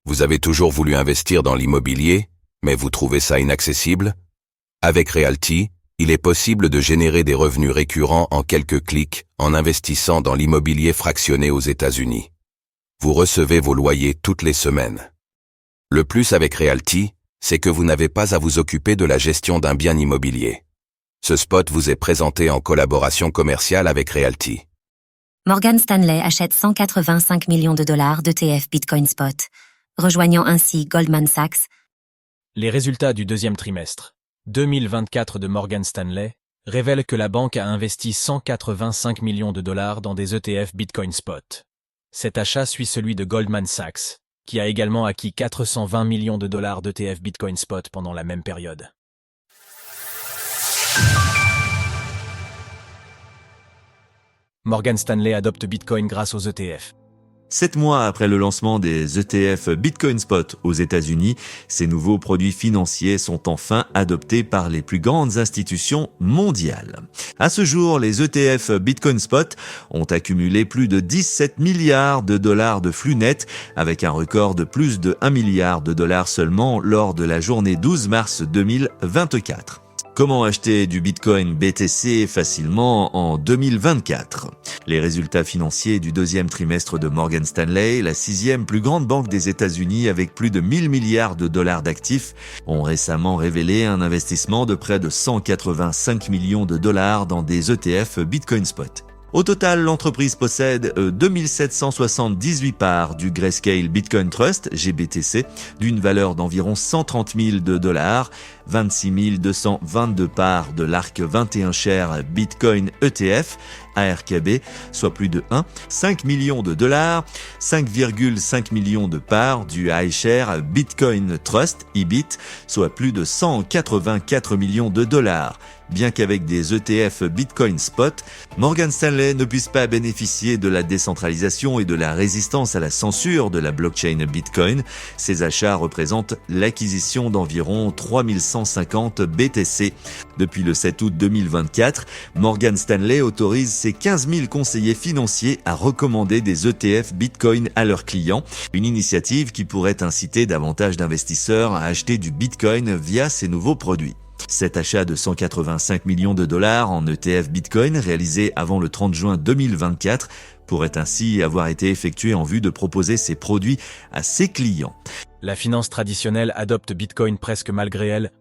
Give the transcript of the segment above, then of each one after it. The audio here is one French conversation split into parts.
Vous avez toujours voulu investir dans l'immobilier, mais vous trouvez ça inaccessible? Avec Realty, il est possible de générer des revenus récurrents en quelques clics en investissant dans l'immobilier fractionné aux États-Unis. Vous recevez vos loyers toutes les semaines. Le plus avec Realty, c'est que vous n'avez pas à vous occuper de la gestion d'un bien immobilier. Ce spot vous est présenté en collaboration commerciale avec Realty. Morgan Stanley achète 185 millions de dollars d'ETF Bitcoin Spot, rejoignant ainsi Goldman Sachs. Les résultats du deuxième trimestre 2024 de Morgan Stanley révèlent que la banque a investi 185 millions de dollars dans des ETF Bitcoin Spot. Cet achat suit celui de Goldman Sachs, qui a également acquis 420 millions de dollars d'ETF Bitcoin Spot pendant la même période. Morgan Stanley adopte Bitcoin grâce aux ETF. 7 mois après le lancement des ETF Bitcoin Spot aux États-Unis, ces nouveaux produits financiers sont enfin adoptés par les plus grandes institutions mondiales. À ce jour, les ETF Bitcoin Spot ont accumulé plus de 17 milliards de dollars de flux net, avec un record de plus de 1 milliard de dollars seulement lors de la journée 12 mars 2024. Comment acheter du Bitcoin BTC facilement en 2024? Les résultats financiers du deuxième trimestre de Morgan Stanley, la 6e plus grande banque des États-Unis avec plus de 1000 milliards de dollars d'actifs, ont récemment révélé un investissement de près de 185 millions de dollars dans des ETF Bitcoin Spot. Au total, l'entreprise possède 2778 parts du Grayscale Bitcoin Trust, GBTC, d'une valeur d'environ 130 000 de dollars, 26 222 parts de l'ARK 21 Share Bitcoin ETF, ARKB, soit plus de 5 millions de dollars, 5,5 millions de parts du iShare Bitcoin Trust, IBIT, soit plus de 184 millions de dollars. Bien qu'avec des ETF Bitcoin Spot, Morgan Stanley ne puisse pas bénéficier de la décentralisation et de la résistance à la censure de la blockchain Bitcoin, ces achats représentent l'acquisition d'environ 3150 BTC. Depuis le 7 août 2024, Morgan Stanley autorise ses 15 000 conseillers financiers à recommander des ETF Bitcoin à leurs clients, une initiative qui pourrait inciter davantage d'investisseurs à acheter du Bitcoin via ces nouveaux produits. Cet achat de 185 millions de dollars en ETF Bitcoin réalisé avant le 30 juin 2024 pourrait ainsi avoir été effectué en vue de proposer ces produits à ses clients. La finance traditionnelle adopte Bitcoin presque malgré elle.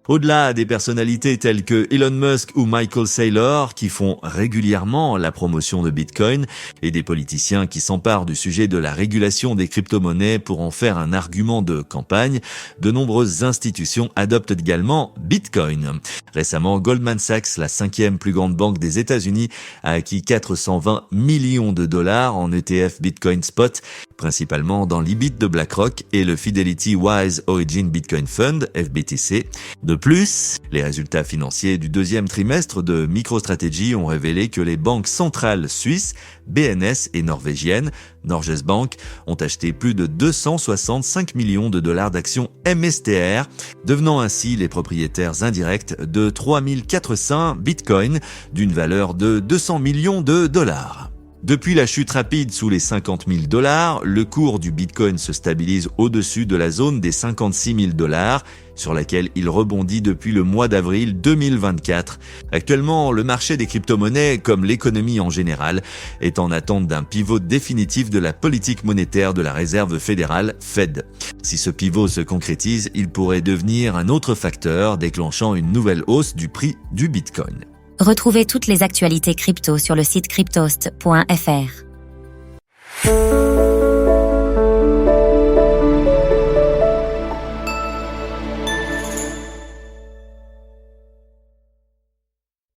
Au-delà des personnalités telles que Elon Musk ou Michael Saylor qui font régulièrement la promotion de Bitcoin et des politiciens qui s'emparent du sujet de la régulation des crypto-monnaies pour en faire un argument de campagne, de nombreuses institutions adoptent également Bitcoin. Récemment, Goldman Sachs, la 5e plus grande banque des États-Unis, a acquis 420 millions de dollars en ETF Bitcoin Spot, principalement dans l'IBIT de BlackRock et le Fidelity Wise Origin Bitcoin Fund, FBTC. De plus, les résultats financiers du deuxième trimestre de MicroStrategy ont révélé que les banques centrales suisses, BNS et norvégiennes, Norges Bank, ont acheté plus de 265 millions de dollars d'actions MSTR, devenant ainsi les propriétaires indirects de 3400 Bitcoin d'une valeur de 200 millions de dollars. Depuis la chute rapide sous les 50 000 dollars, le cours du Bitcoin se stabilise au-dessus de la zone des 56 000 dollars, sur laquelle il rebondit depuis le mois d'avril 2024. Actuellement, le marché des crypto-monnaies, comme l'économie en général, est en attente d'un pivot définitif de la politique monétaire de la Réserve fédérale, Fed. Si ce pivot se concrétise, il pourrait devenir un autre facteur déclenchant une nouvelle hausse du prix du Bitcoin. Retrouvez toutes les actualités crypto sur le site cryptost.fr.